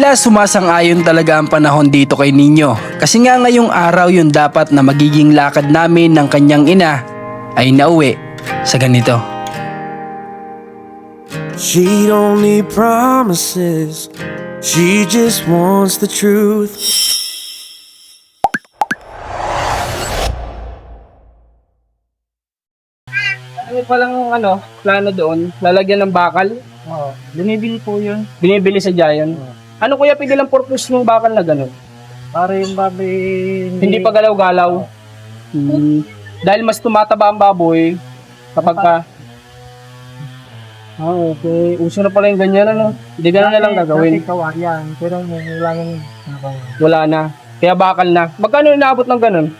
Tila sumasang-ayon talaga ang panahon dito kay Nino kasi nga ngayong araw yung dapat na magiging lakad namin ng kanyang ina ay nauwi sa ganito. She don't need promises, she just wants the truth. Ano palang plano doon? Lalagyan ng bakal? Oo, binibili po yun. Binibili sa Giant? Ano kuya pwede lang purpose ng bakal na gano'n? Para yung baboy Hindi pa galaw-galaw? Dahil mas tumataba ang baboy kapag ka... Okay. Uso na pala yung ganyan, Hindi ganun na lang gagawin. Dati kawa yan, pero wala nang Wala na. Kaya bakal na. Magkano inaabot ng ganun?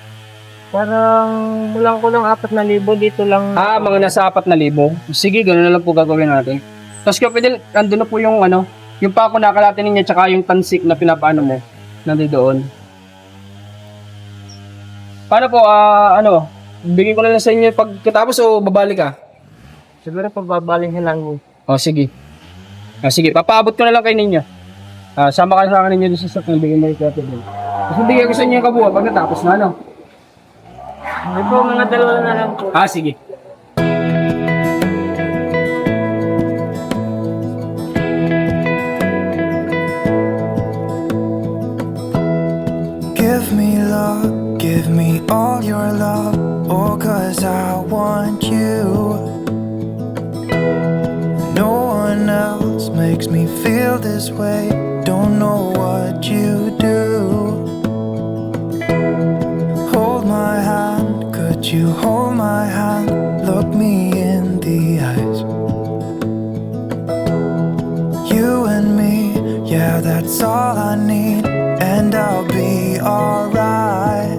parang mulang ko lang 4,000 dito lang. Mga nasa 4,000. Sige, ganun na lang po gagawin natin. Tapos kaya pwede, andun na po yung yung pako na kalatin niya tsaka yung tansik na pinapaano mo. Nandito doon. Paano po, bigyan ko na lang sa inyo pagkatapos o babalik ka? Siguro pagbabaling lang mo. Sige. Sige, papaabot ko na lang kay ninyo. Sama ka sa akin ninyo doon sa sakang bigyan mo yung kaya doon. Tapos bigyan ko sa inyo yung kabuha pagkatapos na, Hindi po, mga dalawa na lang po. Sige. Give me love, give me all your love, oh, 'cause I want you. No one else makes me feel this way, don't know what you do. Hold my hand, could you hold my hand, look me in the eyes. You and me, yeah, that's all I need, and I'll be alright.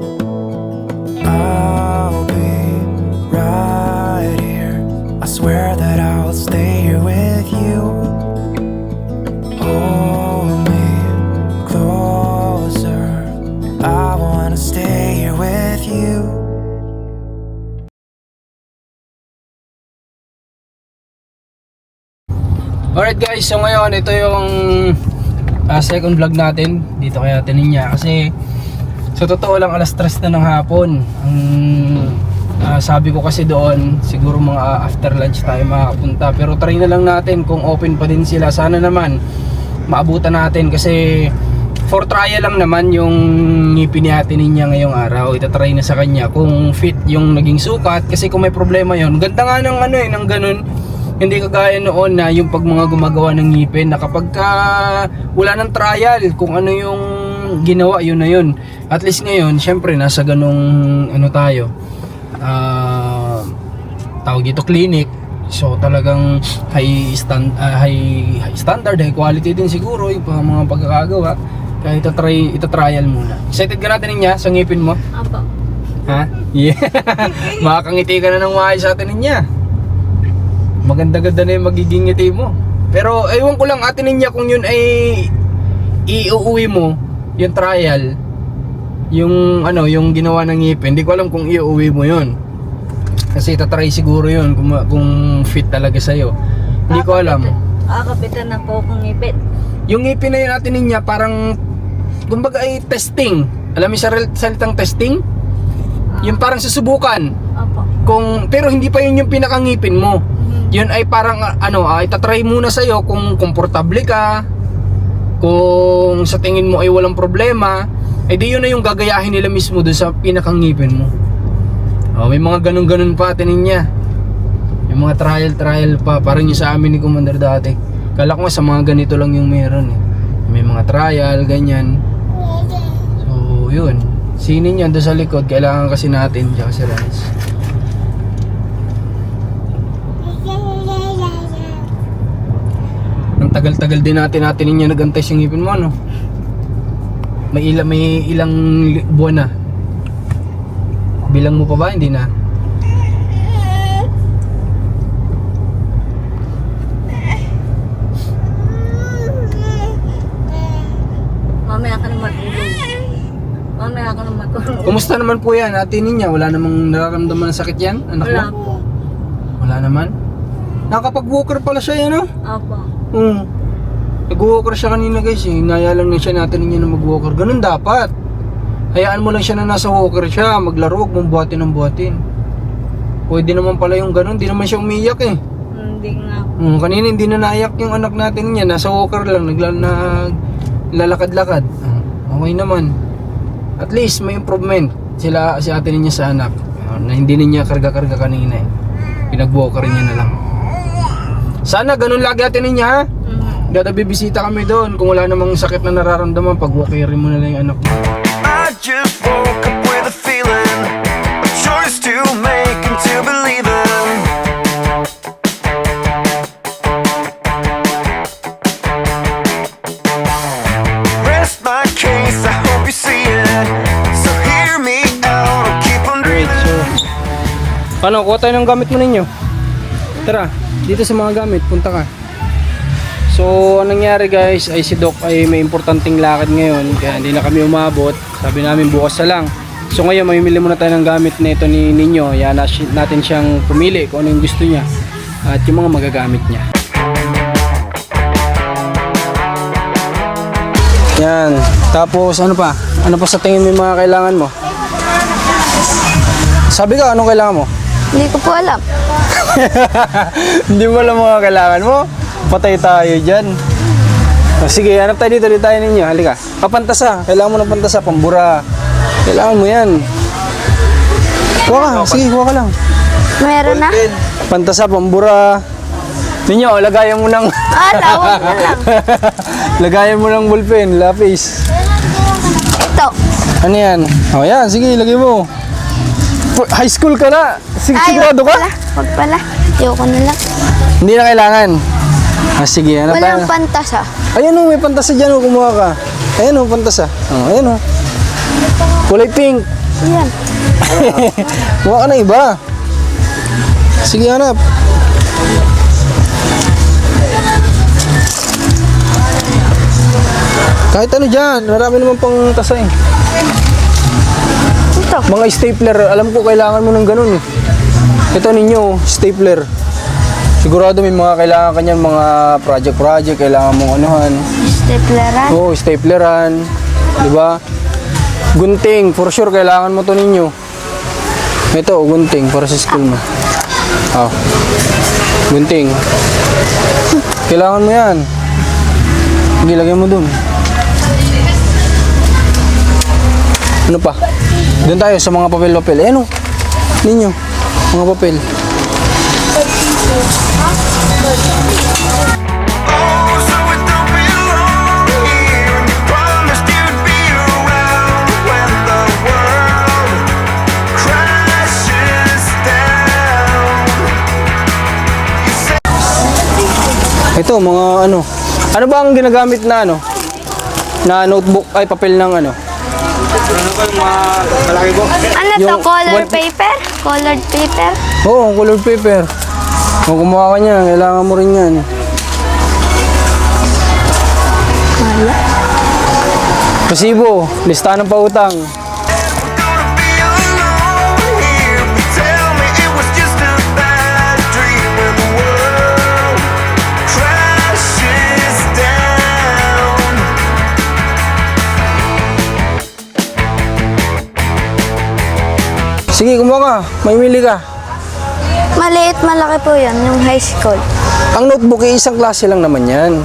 I'll be right here, I swear that I'll stay here with you. Hold me closer, I wanna stay here with you. Alright guys, so ngayon ito yung second vlog natin dito kay Ate Ninya kasi sa totoo lang alas 3 na ng hapon. Sabi ko kasi doon siguro mga after lunch tayo makakapunta, pero try na lang natin kung open pa din sila. Sana naman maabutan natin kasi for trial lang naman yung ngipin ni Ate Ninya ngayong araw. Itatry na sa kanya kung fit yung naging sukat kasi kung may problema yon. Ganda nga ng ng ganun. Hindi kagaya noon na yung pag mga gumagawa ng ngipin na kapag wala ng trial kung ano yung ginawa, yun na yun. At least ngayon, syempre nasa ganung tayo, tawag dito clinic. So talagang high standard, high quality din siguro yung mga pagkakagawa. Kaya itatrial muna. Excited ka natin niya sa ngipin mo? Apo. Ha? Yeah. Makakangiti ka na ng maayos sa atin niya. Maganda-ganda na yung magiging ngiti mo. Pero ewan ko lang Ate Ninya kung yun ay iuuwi mo yung trial, yung yung ginawa ng ngipin. Hindi ko alam kung iuuwi mo yun kasi itatry siguro yun kung fit talaga sa'yo. Hindi ko alam. Kapitan na po akong ngipin. Yung ngipin na yun Ate Ninya parang kumbaga ay testing. Alam mo sa salitang testing? Yung parang susubukan. Apo. Pero hindi pa yun yung pinakangipin mo. Yun ay parang itatry muna sa'yo kung komportable ka, kung sa tingin mo ay walang problema, di yun na yung gagayahin nila mismo doon sa pinakangipin mo. May mga ganun-ganun pa Ate Ninya. Yung mga trial pa, parang yung sa amin ni Commander dati. Kala ko nga sa mga ganito lang yung meron May mga trial, ganyan. So yun, sinin yan doon sa likod, kailangan kasi natin dyan si Renz. Ang tagal-tagal din Ate Ninya nagantay siyang ngipin mo, May ilang buwan na. Bilang mo pa ba? Hindi na. Mamaya ka na matulog. Kumusta naman po yan Ate Ninya? Wala namang nararamdaman ng sakit yan? Anak Wala mo? po. Wala naman? Nakapag-walker pala siya yan, Apo. Nag-walker siya kanina guys eh. Hinaya lang na siya natin niya na mag-walker. Ganun dapat. Hayaan mo lang siya na nasa walker siya. Maglaro, huwag mong buhatin ng buhatin. Pwede naman pala yung ganun. Hindi naman siya umiyak eh. Hindi nga. Kanina hindi na naiyak yung anak natin niya. Nasa walker lang. Naglalakad-lakad. Okay naman. At least may improvement si ate niya sa anak. Na hindi niya karga-karga kanina eh. Pinag-walker niya na lang. Sana ganun lagi ate niya ha. Dada bibisita kami doon kung wala namang sakit na nararamdaman, pag-walkerin mo na lang yung anak mo. I just woke up with a feeling, a choice to make and to believe in. Rest my case, I hope you see it. So hear me out, I'll keep on Great, dreaming. so ano, kuha tayo ng gamit mo ninyo. Tara, dito sa mga gamit, punta ka. So, anong nangyari guys, ay si Doc ay may importanteng lakad ngayon, kaya hindi na kami umabot. Sabi namin bukas na lang. So ngayon, mamimili muna tayo ng gamit na ito ni Ninyo. Yan natin siyang pumili kung ano yung gusto niya at yung mga magagamit niya. Yan. Tapos ano pa? Ano pa sa tingin mo yung mga kailangan mo? Sabi ka, anong kailangan mo? Hindi ko po alam. Hindi mo alam mga kailangan mo? Patay tayo dyan. Sige, hanap tayo dito tayo ninyo. Halika. Pantasa. Kailangan mo ng pantasa. Pambura. Kailangan mo yan. Kuha ka. Sige, kuha ka lang. Meron na? Pantasa, pambura. Ninyo, lagayan mo ng... Lawag na lang. lagayan mo ng ballpen, lapis. Ito. Ano yan? O yan, sige, lagay mo. High school ka na. Sigurado ka? Wag pala. Ayoko na lang. Hindi na kailangan. Sige, ano Walang tayo? pantasa. Ayan o, may pantasa dyan o, kumuha ka. Ayan o, pantasa. Ayan o. Kulay pink. Ayan. Kuha ka na iba. Sige, hanap. Kahit ano dyan, marami naman pang tasa eh. Ito. Mga stapler, alam ko kailangan mo ng ganun eh. Ito ninyo, stapler. Sigurado may mga kailangan kanyan, mga project, kailangan mong anuhan. Stapleran. Oo, stapleran. Diba? Gunting, for sure kailangan mo to ninyo. Ito, gunting para sa school mo. Gunting. Kailangan mo yan. Hindi, lagyan mo dun. Ano pa? Doon tayo sa mga papel-papel. Ayan o. Ninyo. Mga papel. Oh, so it don't belong here. Promised you'd be around when the world crashes down. You say Ito, mga ano. Ano ba ang ginagamit na ano? Na notebook, ay papel ng ano? Ano to? Yung Color one- paper? Colored paper? Oo, colored paper. Kung kumuha ka niya, kailangan mo rin yan. Resibo, listahan ng pautang. gonna be alone here, but tell me it was just a bad dream when the world crashes down. Sige, kumuha ka. Mamili ka. Maliit, malaki po yan, yung high school. Ang notebook ay isang klase lang naman yan.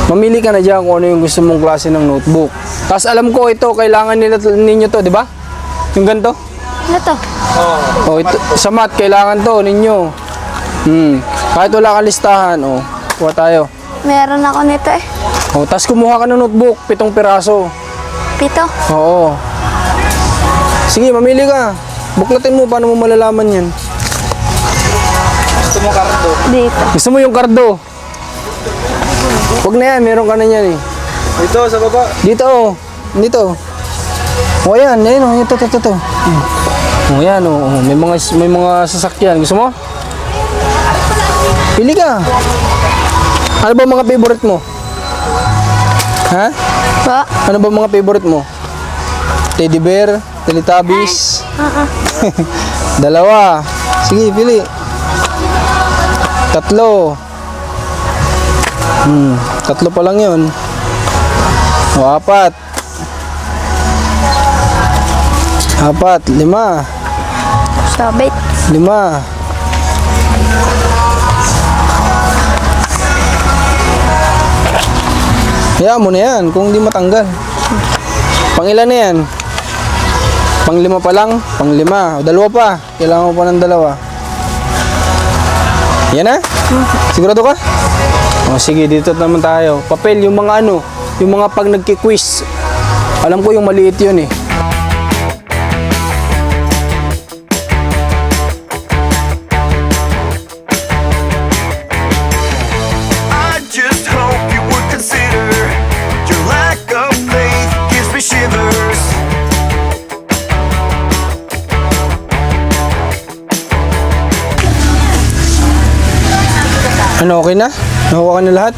Mamili ka na dyan kung ano yung gusto mong klase ng notebook. Tapos alam ko ito, kailangan ninyo to, di ba? Yung ganito? Ano to? Oh, ito, sa math, kailangan to ninyo. Kahit wala kang listahan, kuha tayo. Meron ako nito eh. Tapos kumuha ka ng notebook, 7 piraso. 7. Oo. Sige, mamili ka. Buklatin mo, paano mo malalaman yan? Dito. Gusto mo yung kardo? Huwag na yan, meron ka na yan eh. Ito, sa baba. Dito oh. Dito. O yan, yan oh. Ito. O yan oh. May mga sasakyan. Gusto mo? Pili ka. Ano ba mga favorite mo? Ha? Po? Ano ba mga favorite mo? Teddy bear? Teletubbies? Dalawa. Sige, pili. 3. Tatlo pa lang yun. O, apat. Apat, 5. Sabit. 5. Hayaan mo na yan kung hindi matanggal. Pangilan na yan? Pang-5 pa lang? Pang-5. O, 2 pa. Kailangan mo pa ng 2. Yan na? Sigurado ka? O, sige, dito naman tayo. Papel, yung mga ano, yung mga pag nagki-quiz. Alam ko yung maliit yun eh. I just hope you would consider your lack of faith gives me shivers. Ano, okay na? Nakuha ka na lahat?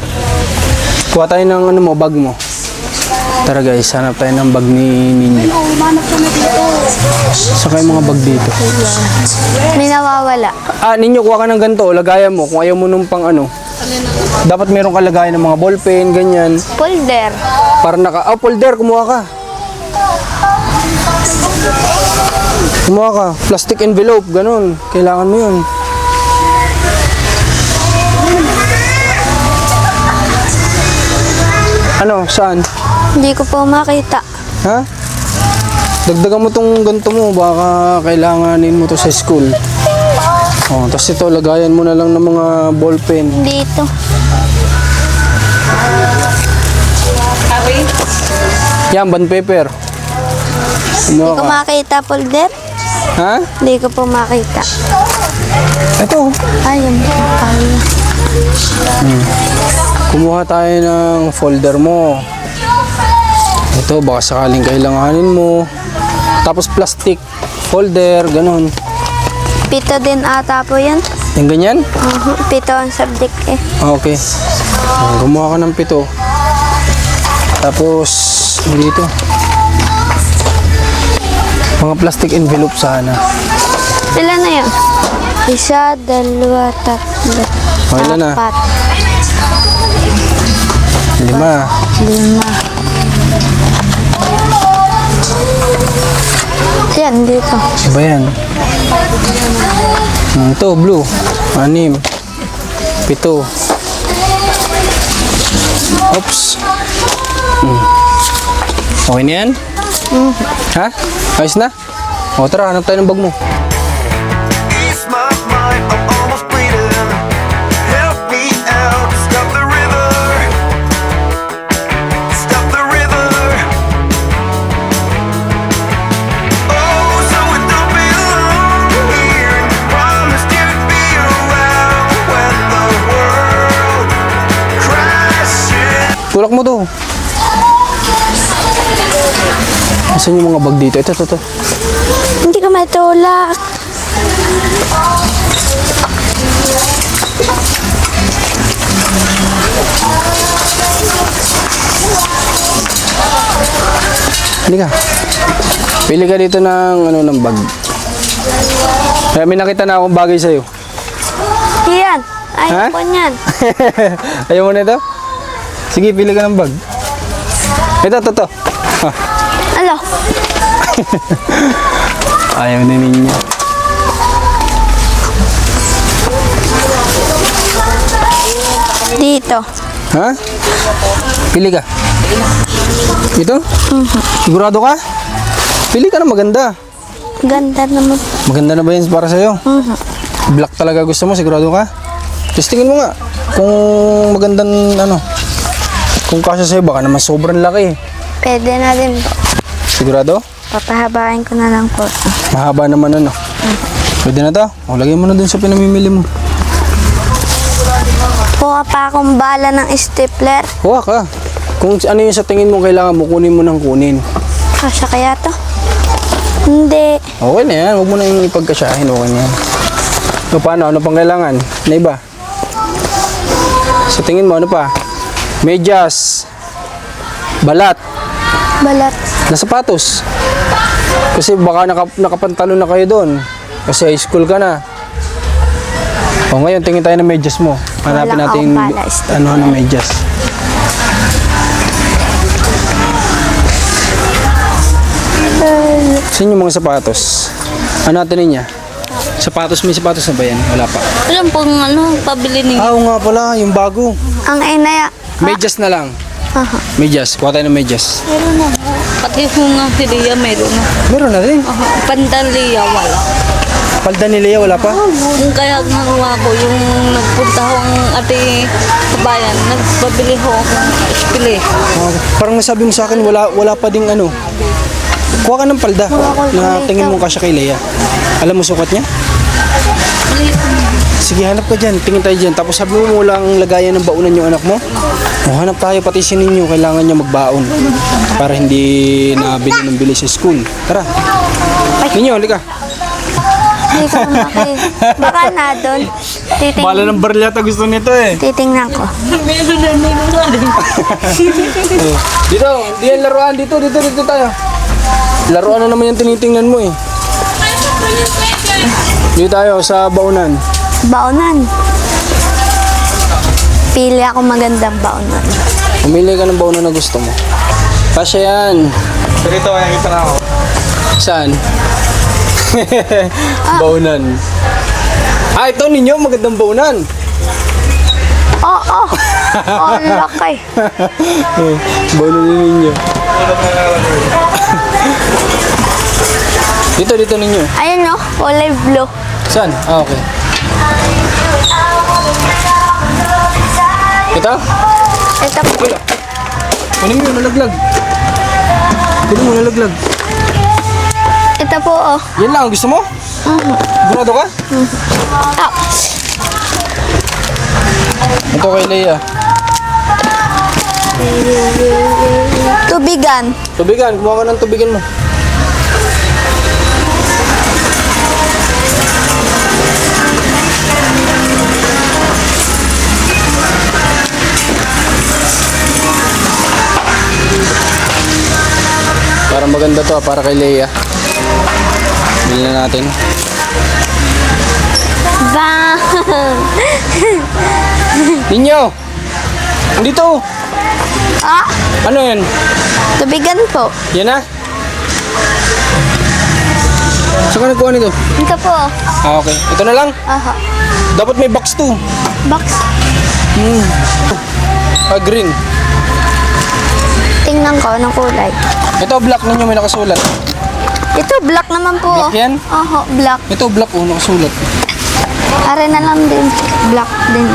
Kuha tayo ng ano mo, bag mo. Tara guys, hanap tayo ng bag ni Ninyo. Saka yung mga bag dito. May nawawala. Ninyo, kuha ka ng ganito, lagayan mo. Kung ayaw mo nung pang ano. Dapat meron ka lagayan ng mga ballpen, ganyan. Folder. Para folder, kumuha ka. Kumuha ka. Plastic envelope, ganun. Kailangan mo yun. Ano, saan? Hindi ko po makita. Ha? Dagdagan mo tong ganito mo, baka kailanganin mo to sa school. Oh, tapos ito, lagayan mo na lang ng mga ballpen. Dito. Yan, bond paper. Hindi Ano ko ka? makita folder. Ha? Hindi ko po makita. Ito. Ayun. Ayun. Kumuha tayo ng folder mo. Ito, baka sakaling kailanganin mo. Tapos plastic folder, ganun. 7 din ata po yan. Yung ganyan? 7 ang subject eh. Okay. Kumuha ka ng 7. Tapos, dito. Mga plastic envelope sana. Ilan na yan? 1, 2, 3, O, ilan na? 4, 5. 5. Yan, dito. Iba yan. Ito, blue. 6. 7. Oops. Okay na yan? Ha? Ayos na? O, tara, hanap tayo ng bag mo. Ease my mind, I'm almost bleeding. Help me out, stop the river. Stop the river. Oh, so it don't be alone here. Promised you'd be around when the world crashes. Tulak mo to. Asan yung mga bag dito? Ito. Hindi ko matulak. Hindi ka. Pili ka dito ng bag. Kaya may nakita na akong bagay sa'yo. Yan. Ha? Ayaw ko niyan. Ayaw mo na ito? Sige, pili ka ng bag. Ito. Alo. Ayaw na ninyo. Dito. Ha? Pili ka. Ito? Sigurado ka? Pili ka na maganda. Ganda naman. Maganda na ba yan para sa'yo? Black talaga gusto mo, sigurado ka? Just tingin mo nga. Kung magandang kung kasya sa'yo, baka naman sobrang laki. Pwede na din po. Sigurado? Papahabain ko na lang po. Mahaba naman Pwede na to? O, lagay mo na dun sa pinamimili mo. Kuha pa akong bala ng stapler. Huwa ka. Kung ano yung sa tingin mo kailangan mo, kunin mo ng kunin. Kasya kaya to? Hindi. Okay na yan. Huwag mo na yung ipagkasyahin. Okay na yan. So, paano? Ano pang kailangan? Na iba? Sa tingin mo, ano pa? Medyas. Balat. Balat. Na sapatos. Kasi baka nakapantalon na kayo doon. Kasi high school ka na. O ngayon, tingin tayo ng medyas mo. Hanapin Wala natin akong palas. ano ng medyas. Saan yung mga sapatos? Ano natin niya? Sapatos, may sapatos na ba yan? Wala pa. Alam pong pabili niyo. Oo nga pala, yung bago. Ang inaya. Medyas na lang. Aha. Medyas, kuha tayo ng medyas. Meron na. Pati kung nga si Lia, meron na. Meron na rin. Pandalia, wala. Palda ni Lea, wala pa? Kung kaya nagawa ko, yung nagpunta ho ang ate kabayan, nagpabili ho ako ng pili. Parang nasabi mo sa akin, wala pa ding ano. Kuha ka ng palda na tingin mo kasya kay Lea. Alam mo sukat niya? Sige, hanap ka dyan. Tingin tayo dyan. Tapos sabi mo lang lagayan ng baunan yung anak mo. O, hanap tayo, pati si ninyo. Kailangan niya magbaon. Para hindi nabili ng bili sa school. Tara. Ninyo, halika. Hindi ko maki. Baka na doon. Ng baril yata gusto nito eh. Titingnan ko. Meron na rin. Dito, hindi yan laruan. Dito tayo. Laruan na naman yung tinitingnan mo eh. Dito tayo sa baunan. Baonan. Pili ako magandang baonan. Pumili ka ng baunan na gusto mo. Kasya yan. Dito, nakikita na ako. Saan? Baunan. Ah, ito ninyo, magandang baunan. Oo. Oh, laki. Baunan din ninyo. Dito ninyo. Ayun no, kulay blue. Saan? Ah, okay. Ito? Ito po. Wala. Kunin mo, nalaglag. Ito po oh. Yan lang, gusto mo? Burado ka? Ah, Ito kay Lea. tubigan. Tubigan, kumuha ka ng tubigan mo. Parang maganda to, para kay Lea. Bili na natin. Bang! Ninyo! Dito! Ah, Ano yan? tubigan po. Yan na? Saan ka nagkuha nito? Ito po oh. Ah, okay. Ito na lang. Aha. Dapat may box to. Box. Ah, green. Tingnan ko anong kulay. Ito black ninyo, may nakasulat. Ito black naman po. Black yan? Oho, black. Ito black, oh, nakasulat. Are na lang din. Black din.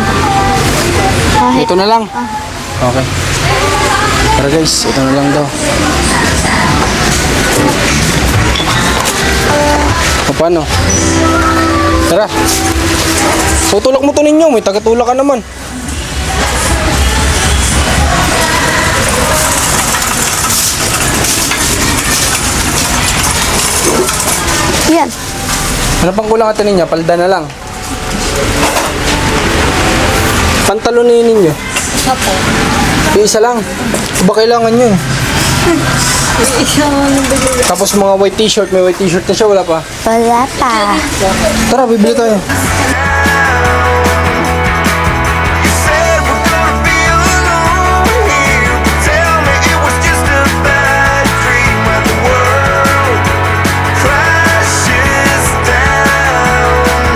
Kahit Ito na lang. Okay. Tara guys, ito na lang daw. O paano? Tara. Tutulak mo to ninyo, may tagatulak ka naman. yan. Ano pang kulang natin ninyo? Palda na lang. Pantalonin ninyo. Apo. Yung isa lang. Ba kailangan nyo? Isang bili. Tapos mga white t-shirt, may white t-shirt na siya, wala pa. Wala pa. Tara, bibili tayo. You said we're gonna be alone here. Tell me it was just a bad dream when the world crashes down.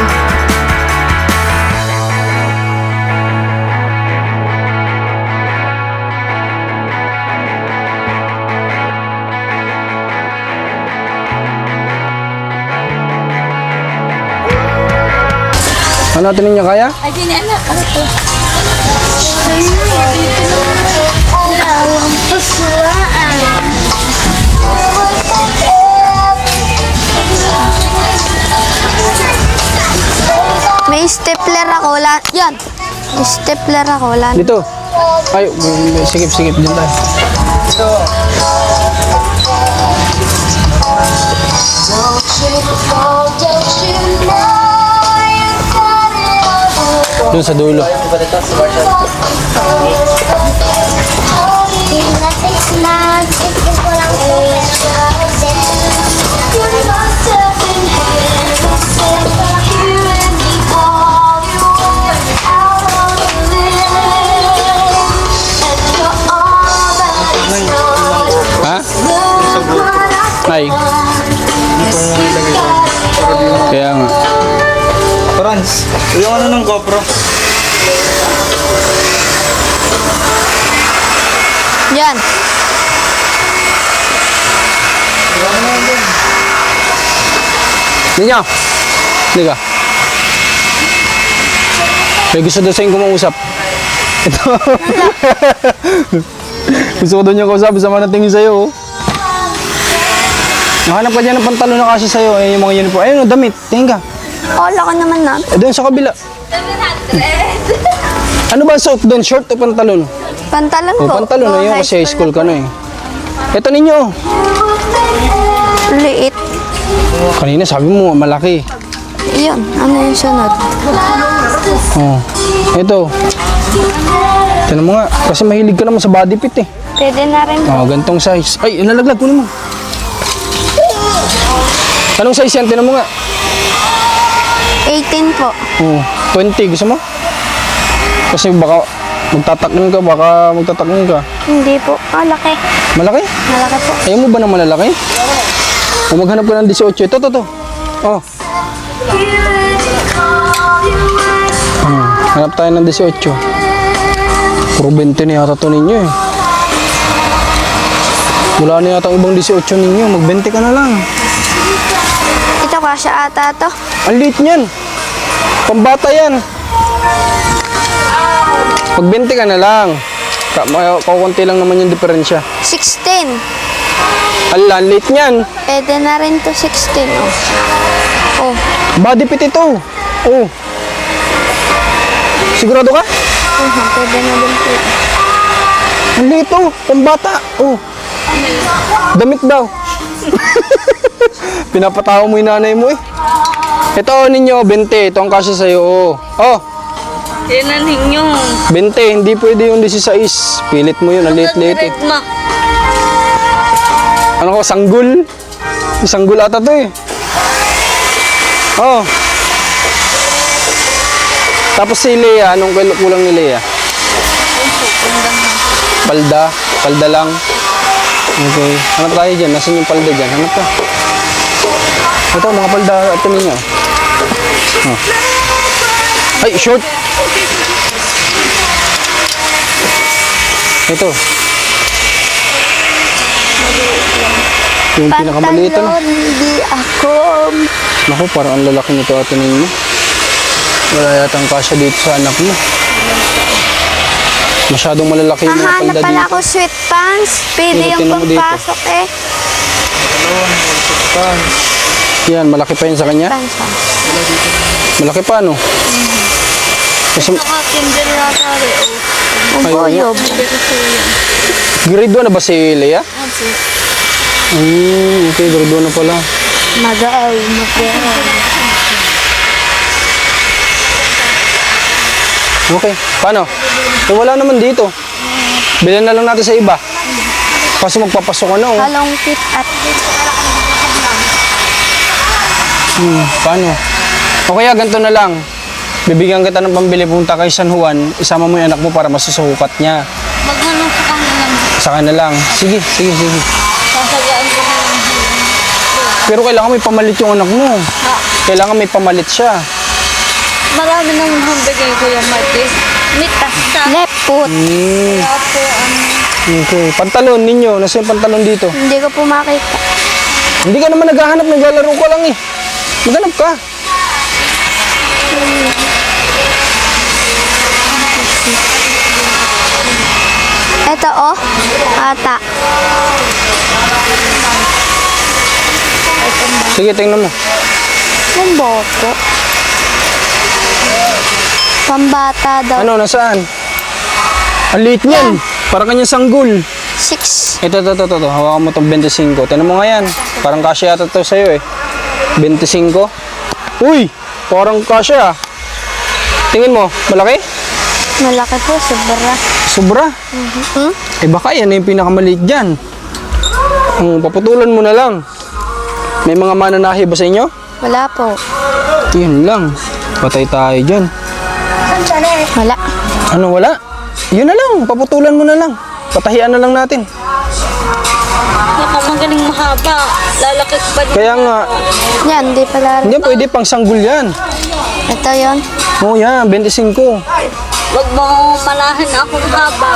Ano natin ninyo kaya? Ay, anak. Ano to? Dalawang pusuan. May stapler ako. Yan. May stapler ako. Dito. Ay, sikip-sikip din tayo. Doon sa dulo. Ay. Kaya nga. Franz, yung ano ng GoPro? Yan. Hindi niya. Hindi ka. May gusto daw sa'yo kumausap. Ito. Gusto ko daw niya kausap. Sama na tingin sa'yo. Oh. Nahanap ka dyan ng pantalon na kasi sa'yo. Eh, yung mga uniform. Ayun, damit. Tingin ka. Wala ka naman na. Eh, doon sa kabila. Ano ba ang suot doon? Short o pantalon? Pantalon O, po. pantalon na Oh, yun kasi high school ka na eh. Ito ninyo. Liit. Kanina sabi mo, malaki. Yun. Ano yung sunod? Oh. Ito. Tignan mo nga. Kasi mahilig ka naman sa body fit eh. Pwede na rin po. Oh, gantong size. Ay, nalaglag. Kunin mo. Anong size yan? Tignan mo nga. 18 po. Oh, 20. Gusto mo? Kasi baka magtatakin ka. Hindi po. Malaki. Malaki? Malaki po. Ayaw mo ba ng malalaki? O maghanap ka ng 18. Ito. Oh. Hanap tayo ng 18. Puro 20 na yata ito ninyo eh. Wala na yata ibang 18 ninyo. Mag-20 ka na lang. Ito kasya ata to. Ang liit niyan. Pambata yan. Mag-20 ka na lang. Kakunti lang naman yung diferensya. 16. Ala, ang liit niyan. Pwede na rin to 16. Oh. Oh. Body fit ito. Oh. Sigurado ka? Pwede na din po. Ang liit oh. Pambata. Oh. Damit daw. Pinapatawa mo yung nanay mo eh. Ito ninyo, 20. Ito ang kasya sa'yo. Oh. Oh. Yan ang ninyo. 20. Hindi pwede yung 16. Pilit mo yun. Ang liit-liit eh. Red ma. Ano ko? Sanggol? Sanggol ata to eh. Oh. Tapos si Lea. Anong kulang ni Lea? Palda. Palda lang. Okay. Hanap tayo dyan. Nasaan yung palda dyan? Hanap ka. Ito, mga palda. Ito ninyo. Oh. Ay, short. Ito. Yung pinakamaliit ano. Pantalon, hindi ako. Naku, parang ang lalaki nito ate ninyo. Wala yatang kasya dito sa anak mo. Masyadong malalaki yung mga Hahanap palda pala dito. ako sweat pants. Pwede Tingnan yung mo dito. pagpasok eh. Yan, malaki pa yun sa kanya? Pants ah. Malaki pa, no? Kasi, Naka-kinder yata rin. Ang Ayaw boyob. grade 1 na ba si Lea? Okay, grade 1 na pala. Mag-aaw. Okay, paano? Eh, wala naman dito. Bilhan na lang natin sa iba. Kasi magpapasok ka na, oh. Halong fit at Paano? O kaya ganito na lang. Bibigyan kita ng pambili, punta kay San Juan, isama mo yung anak mo para masusukat niya. Maghanong sa kanya lang. Saka na lang. Sige. Sasagaan ko na lang. Pero kailangan may pamalit yung anak mo. Kailangan may pamalit siya. Marami nang hambigay ko yung Martis. Mitas sa. left foot. Kaya po, Okay. Pantalon ninyo. Nasa yung pantalon dito? Hindi ko po makita. Hindi ka naman naghahanap. Naglalaro ko lang eh. Maghanap ka. Ito oh. Ata. Sige, tingnan mo. Yung boko. Pambata daw. Ano, nasaan? Ang liit niyan. Parang kanyang sanggol. 6. Ito. Hawakan mo itong 25. Tignan mo nga yan. Parang kasya yata ito sa'yo eh. 25. Uy! Parang kasya ah. Tingin mo, malaki? Malaki po. Sobra. Sobra. Eh baka yan na yung pinakamaliit dyan. Paputulan mo na lang. May mga mananahi ba sa inyo? Wala po. Yun lang. Patay tayo dyan. Wala. Ano, wala? Yun na lang. Paputulan mo na lang. Patahian na lang natin. Magaling mahaba. Lalaki pa din. Kaya nga, Yan, di pala. hindi pwede pang sanggol yan. Ito yon. Oo yan, 25. Huwag mo malahin akong haba.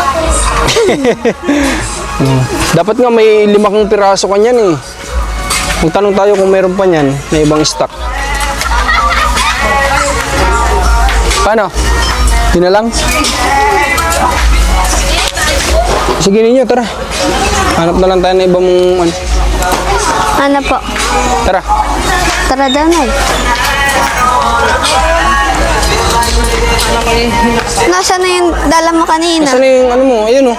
Dapat nga may 5 kang piraso kanyan eh. Magtanong tayo kung meron pa niyan na ibang stock. Paano? Yun na lang? Sige ninyo, tara. Hanap na lang tayo na ibang ano. Ano po? Tara. Tara daw na. Nasaan na yung dala mo kanina? Saan na yung ano mo? Ayun oh.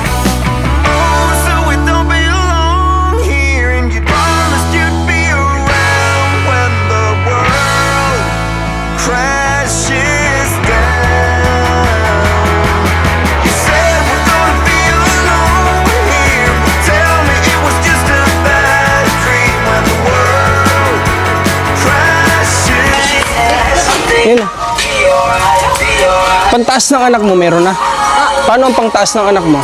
Oh, so we don't belong here, and you promised you'd be around when the world crashes down. You said we're gonna be alone here. Tell me it was just a bad dream when the world crashes down. Yun. Pantaas ng anak mo meron na? Paano ang pangtaas ng anak mo?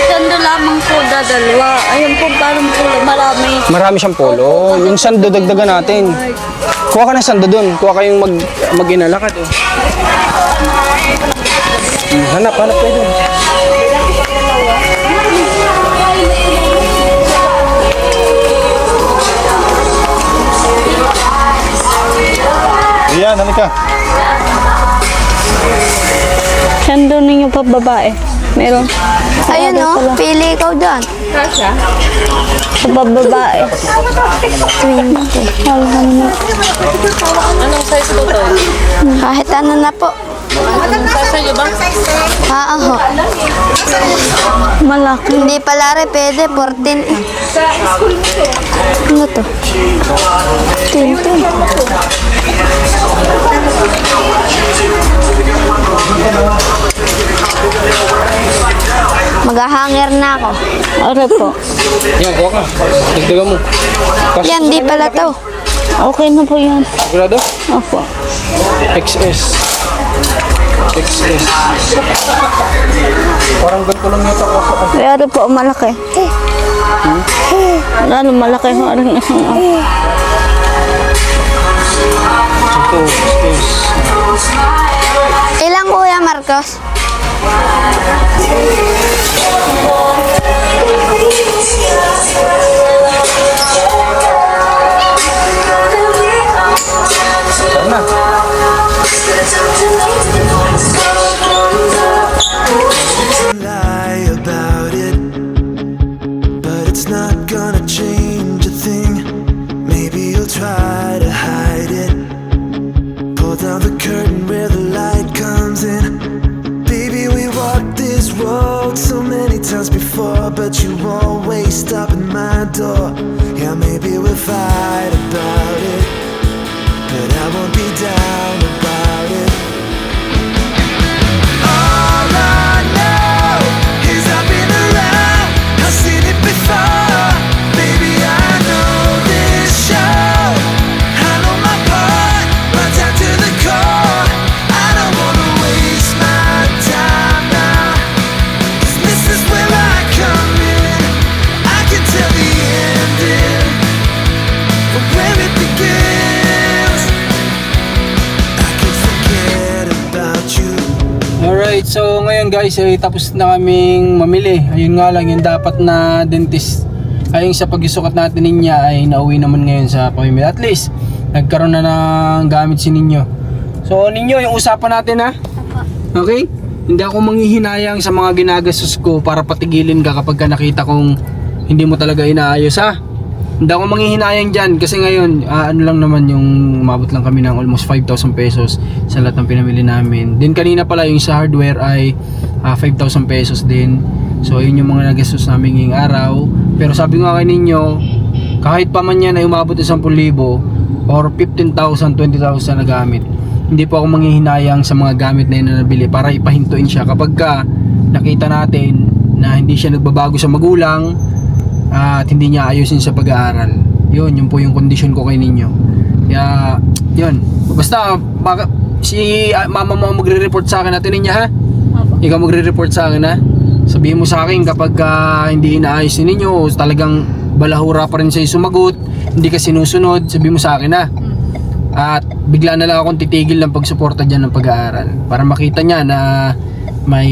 Sando lamang po dadalwa. Ayun po, parang po marami. Marami siyang polo. Yung sando dagdagan natin. Kuha ka ng sando dun. Kuha kayong mag-inalakad oh. Hanap kayo dun. Iyan, halika. Sando ninyo pa babae. Meron. Ayun o, pili ikaw dyan. Sa babae. 20. Anong size po to? Kahit ano na po. Size nyo ba? Oo. Malaki. Hindi pala rin pwede, 14 eh. Ano to? 10. Mag-hanger na ako. Ano po? Yan, kuha ka. Dagdagan mo. Kasi Yan, di pala to. Okay na po yan. sigurado? Opo. XS. XS. Parang ganito lang yata ako. Pero po, malaki. Lalo malaki ho rin isang Ito, XS. Ilang kuya, Marcos? Sana. Lie about it, but it's not gonna change a thing. Maybe you'll try to hide it. Pull down the curtain where the light comes in. Baby, we walked this road so many times before, but you always stop at my door. Yeah, maybe we'll fight about it, but I won't be down about it. All I know is I've been around, I've seen it before. Baby, I know this show, I know my part, right down to the core. I don't wanna waste my time now, 'cause this is where I come in. I can tell the ending from where it begins. I can forget about you. Alright, so ngayon guys, tapos na kaming mamili. Ayun nga lang, yung dapat na dentist ayun sa pagsusukat natin niya ay nauwi naman ngayon sa pamimili. At least, nagkaroon na ng gamit si Ninyo. So Ninyo, yung usapan natin ha? Okay? Hindi ako manghihinayang sa mga ginagastos ko para patigilin ka kapag ka nakita kong hindi mo talaga inaayos ha? Hindi ako manghihinayang dyan kasi ngayon, ano lang naman yung umabot lang kami ng almost 5,000 pesos sa lahat ng pinamili namin. Then kanina pala yung sa hardware ay 5,000 pesos din. So yun yung mga nagastos namin ngayong araw. Pero sabi nga kay Ninyo, kahit pa man yan ay umabot 10,000, or 15,000, 20,000 na gamit, hindi po ako manghihinayang sa mga gamit na yun na nabili para ipahintuin siya kapag ka nakita natin na hindi siya nagbabago sa magulang at hindi niya ayusin sa pag-aaral. Yun po yung kondisyon ko kay ninyo. Kaya yun, basta si mama mo magre-report sa akin natin niya, ha? Ikaw magre-report sa akin, ha? Sabihin mo sa akin kapag hindi inaayos ninyo o talagang balahura pa rin sa'yo sumagot, hindi ka sinusunod, sabihin mo sa akin, ha? At bigla na lang akong titigil ng pagsuporta dyan ng pag-aaral para makita niya na may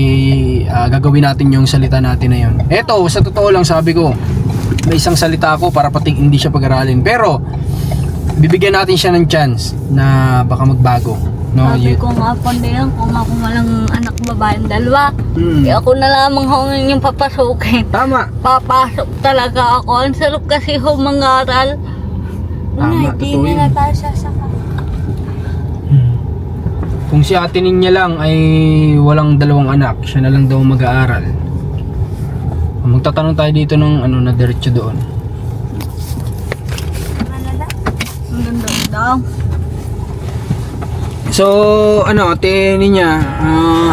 gagawin natin yung salita natin na yun. Eto, sa totoo lang sabi ko, may isang salita ako para pating hindi siya pag-aralin, pero bibigyan natin siya ng chance na baka magbago. No, Sabi ko nga po diyan, kung ako walang anak babaeng dalawa, ako na lamang ho yung papasukin. Tama. Papasok talaga ako. Ang sarap kasi ho mangaral. Tama, Hindi totoo yun. na tayo sasama. Kung si ate niya lang ay walang dalawang anak, siya na lang daw mag-aaral. Magtatanong tayo dito ng na diretso doon. Ang ganda daw. So, ate niya,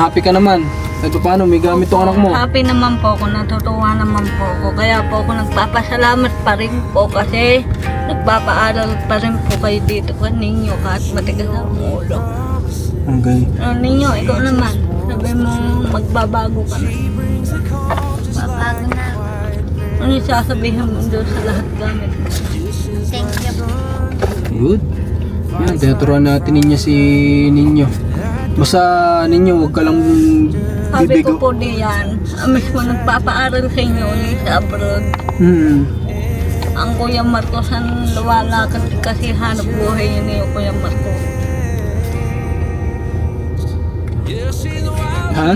happy ka naman. Kahit paano, may gamit tong anak mo. Happy naman po ako, natutuwa naman po ako. Kaya po ako nagpapasalamat pa rin po kasi nagpapaaral pa rin po kayo dito ka ninyo kahit matigas ang ulo. Okay. Ninyo, ikaw naman. Sabi mo, magbabago ka na. Magbabago na. Ano yung sasabihin mo doon sa lahat gamit mo? Thank you. Good. Yan, tinuturuan natin ninyo si Ninyo. Basta Ninyo, huwag ka lang Sabi ko bibigo. po diyan, mismo nagpapaaral sa inyo sa abroad. Ang Kuya Marcos ang luwalakan kasi hanap buhay yun yung Kuya Marcos. Ha?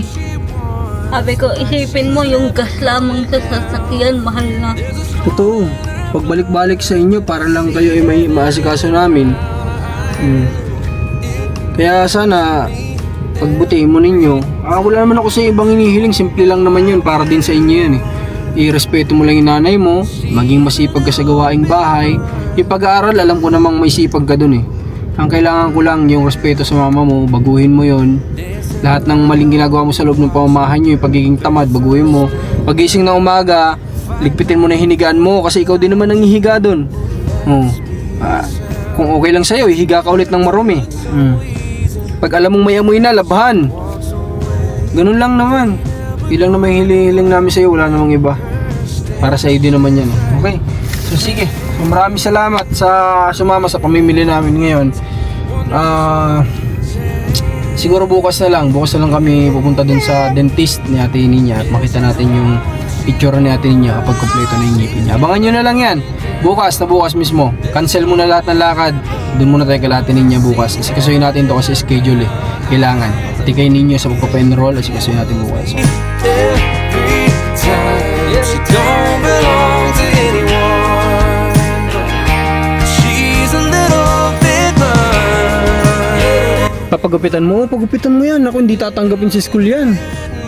Sabi ko, isipin mo yung gas lamang sa sasakyan, mahal na. Totoo. Pagbalik-balik sa inyo para lang kayo ay may maasikaso namin. Kaya sana pagbutihin mo ninyo. Wala naman ako sa ibang inihiling, simple lang naman yun para din sa inyo yun eh. Irespeto mo lang yung nanay mo, maging masipag ka sa gawaing bahay. Yung pag-aaral, alam ko namang may sipag ka dun eh. Ang kailangan ko lang yung respeto sa mama mo, baguhin mo yun. Lahat ng maling ginagawa mo sa loob ng pamamahan nyo, yung pagiging tamad, baguhin mo. Pagising na umaga, ligpitin mo na yung hinigaan mo kasi ikaw din naman ang hihiga dun. Kung okay lang sa'yo, hihiga ka ulit ng marumi. Pag alam mong may amoy na, labhan. Ganun lang naman. Ilang naman hiling namin sa'yo, wala namang iba. Para sa'yo din naman yan. Okay? So sige, so, maraming salamat sa sumama sa pamimili namin ngayon. Siguro bukas na lang kami pupunta dun sa dentist ni Ate Ninya at makita natin yung picture ni Ate Ninya kapag kompleto na yung ngipin niya. Abangan nyo na lang yan. Bukas mismo. Cancel muna lahat ng lakad. Doon muna tayo kay Ate Ninya bukas. Kasi kasuyin natin to kasi schedule eh. Kailangan. Pati kay Ninyo sa pagpapa-enroll kasi kasuyin natin bukas. Every time she don't belong to anyone. She's a little bit mine. Papagupitan mo yan. Ako hindi tatanggapin sa school yan.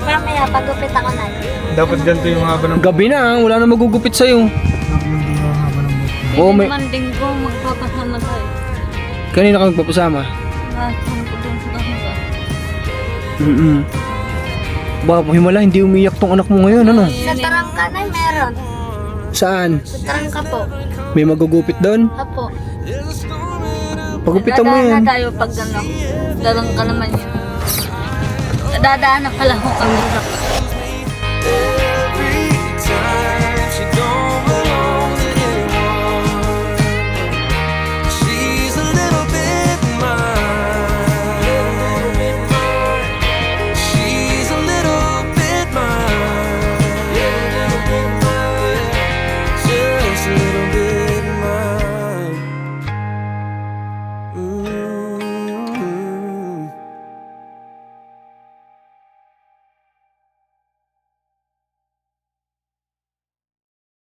Mamaya, pagupit ako na. Dapat ganito yung haba ng... Gabi na, wala na magugupit sa'yo. Oh, may... Man din ko, magpapasama tayo. Kanina ka magpapasama? Lahat ng ko doon sa kanila. Baka himala, hindi umiyak tong anak mo ngayon, ano? Sa tarangka na meron. Saan? Sa tarangka po. May magugupit doon? Apo. Pagupitan mo Dadaan yan. na tayo pag dalang ka naman yun. Dadaan na pala ho kami.